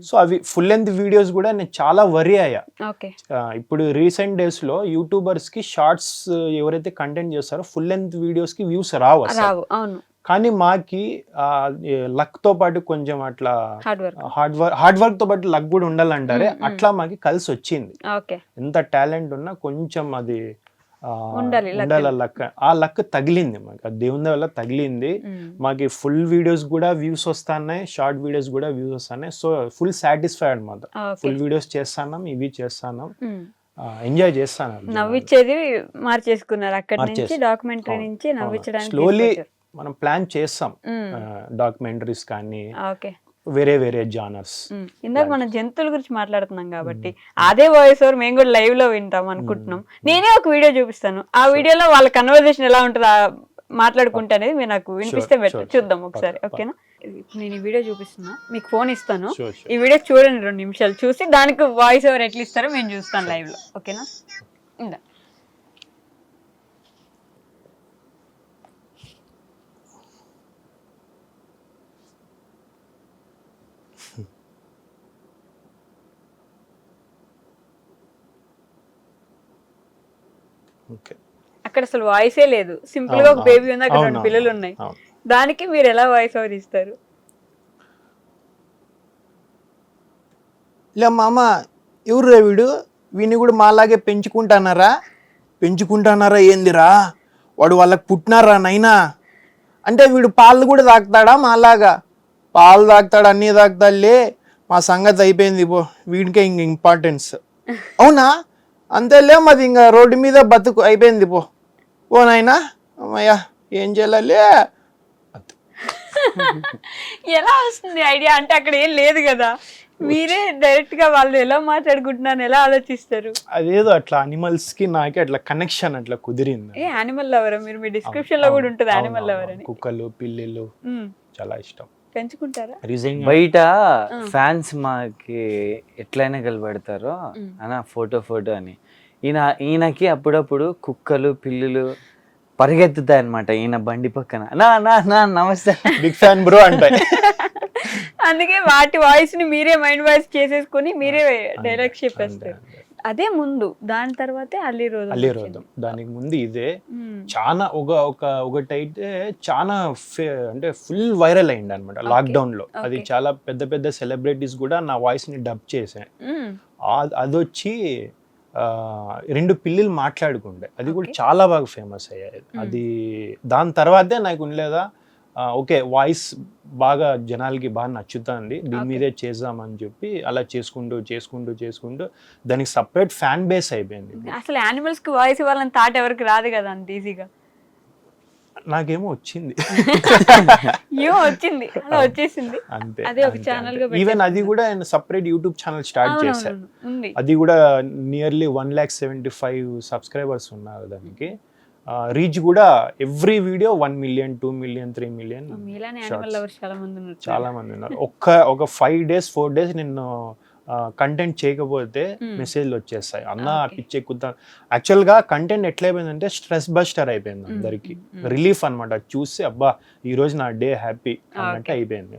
సో అవి ఫుల్ లెంత్ వీడియోస్ కూడా నేను చాలా వరీ అయ్యా. ఇప్పుడు రీసెంట్ డేస్ లో యూట్యూబర్స్ కి షార్ట్స్ ఎవరైతే కంటెంట్ చేస్తారో ఫుల్ లెంత్ వీడియోస్ కి వ్యూస్ రావు. కానీ మాకి లక్ తో పాటు కొంచెం అట్లా హార్డ్ వర్క్ తో పాటు లక్ కూడా ఉండాలంటారే, అట్లా మాకి కలిసి వచ్చింది. ఎంత టాలెంట్ ఉన్నా కొంచెం అది ఉండాలి లక్. ఆ లక్ తగిలింది మాకు, దేవుని వల్ల తగిలింది. మాకి ఫుల్ వీడియోస్ కూడా వ్యూస్ వస్తున్నాయి, షార్ట్ వీడియోస్ కూడా వ్యూస్ వస్తున్నాయి. సో ఫుల్ సాటిస్ఫైడ్ అనమాట. ఫుల్ వీడియోస్ చేస్తున్నాం, ఇవి చేస్తున్నాం, ఎంజాయ్ చేస్తాను. నవ్వించేది మార్చేసుకున్నారు అక్కడ నుంచి, డాక్యుమెంటరీ నుంచి నవ్వించడానికి స్లోలీ మనం ప్లాన్ చేస్తాం. డాక్యుమెంటరీస్ కానీ వేరే జానర్స్. ఇందాక మనం జంతువుల గురించి మాట్లాడుతున్నాం కాబట్టి అదే వాయిస్ ఓవర్ మేము కూడా లైవ్ లో వింటాం అనుకుంటున్నాం. నేనే ఒక వీడియో చూపిస్తాను, ఆ వీడియోలో వాళ్ళ కన్వర్జేషన్ ఎలా ఉంటుందా మాట్లాడుకుంటే అనేది మీరు నాకు వినిపిస్తే చూద్దాం ఒకసారి. ఓకేనా? నేను ఈ వీడియో చూపిస్తున్నా, మీకు ఫోన్ ఇస్తాను, ఈ వీడియో చూడండి 2 నిమిషాలు, చూసి దానికి వాయిస్ ఓవర్ ఎట్లా ఇస్తారో మేము చూస్తాను లైవ్ లో. ఓకేనా? ఇందా అక్కడ అసలు వాయిసే లేదు, సింపుల్ గా ఒక బేబీ ఉంది, అక్కడ 2 పిల్లలు ఉన్నాయి. దానికి మీరు ఎలా వాయిస్ ఓవర్ ఇస్తారు? లే మామ, ఎవరు వీడు, వీని కూడా మాలాగే పెంచుకుంటానారా ఏందిరా, వాడు వాళ్ళకి పుట్టినారా నైనా అంటే వీడు పాలు కూడా తాగుతాడా మాలాగా? పాలు తాగుతాడు, అన్నీ తాగుతాడులే, మా సంగతి అయిపోయింది పో, వీడికే ఇంక ఇంపార్టెన్స్. అవునా? అంతేలే, మాది ఇంకా రోడ్డు మీద బతుకు అయిపోయింది పో నాయనా. అమ్మయ్యా ఏం చేయాలి? ఎలా వస్తుంది ఐడియా? అంటే అక్కడ ఏం లేదు కదా, మీరే డైరెక్ట్ గా వాళ్ళు ఎలా మాట్లాడుకుంటున్నారు ఎలా ఆలోచిస్తారు? అదేదో అట్లా అనిమల్స్ కి నాకే అట్లా కనెక్షన్ అట్లా కుదిరింది. యానిమల్ లవర్ మీరు, మీ డిస్క్రిప్షన్ లో కూడా ఉంటుంది యానిమల్ లవర్ అని. కుక్కలు పిల్లిలు చాలా ఇష్టం. పెంచుకుంటారా? బయట ఫ్యాన్స్ మాకి ఎట్లయినా కలిపెడతారో అన్న ఫోటో అని. ఈయనకి అప్పుడప్పుడు కుక్కలు పిల్లులు పరిగెత్తుతాయి అనమాట ఈయన బండి పక్కన. నా నమస్తే, బిగ్ ఫ్యాన్ బ్రో అంటే అందుకే వాటి వాయిస్ ని మీరే మైండ్ వాయిస్ చేసేసుకొని మీరే డైలాగ్ చెప్పేస్తారు. అదే ముందు, దాని తర్వాతే అల్లి అల్లిరోధం. దానికి ముందు ఇదే చాలా ఒకటైతే చాలా అంటే ఫుల్ వైరల్ అయింది అనమాట లాక్డౌన్ లో. అది చాలా పెద్ద పెద్ద సెలబ్రిటీస్ కూడా నా వాయిస్ ని డబ్ చేశాను. అదొచ్చి 2 పిల్లలు మాట్లాడుకుండే, అది కూడా చాలా బాగా ఫేమస్ అయ్యాయి. అది దాని తర్వాతే నాకు ఉండలేదా ఓకే వాయిస్ బాగా జనాలకి బాగా నచ్చుతుంది, దీని మీదే చేద్దామని చెప్పి అలా చేసుకుంటూ దానికి సపరేట్ ఫ్యాన్ బేస్ అయిపోయింది. అసలు యానిమల్స్ కి వాయిస్ ఇవ్వాలని థాట్ ఎవరికి రాదు కదా అంత ఈజీగా. నాకేమో వచ్చింది, వచ్చింది, అలా వచ్చేసింది అంతే. అదే ఒక ఛానల్ గా ఈవెన్ అది కూడా సపరేట్ యూట్యూబ్ ఛానల్ స్టార్ట్ చేశాను. అది కూడా నియర్లీ 1,75,000 సబ్స్క్రైబర్స్ ఉన్నారు దానికి. రీచ్ కూడా every video 1 million, 2 million, 3 million చాలా మంది ఉన్నారు. ఒక 5 days 4 days నేను కంటెంట్ చేయకపోతే మెసేజ్లు వచ్చేస్తాయి, అన్న పిచ్చి ఎక్కుతా. యాక్చువల్ గా కంటెంట్ ఎట్లయిపోయిందంటే స్ట్రెస్ బస్టర్ అయిపోయింది అందరికి, రిలీఫ్ అనమాట. చూసి అబ్బా ఈ రోజు నా డే హ్యాపీ అన్నట్టు అయిపోయింది.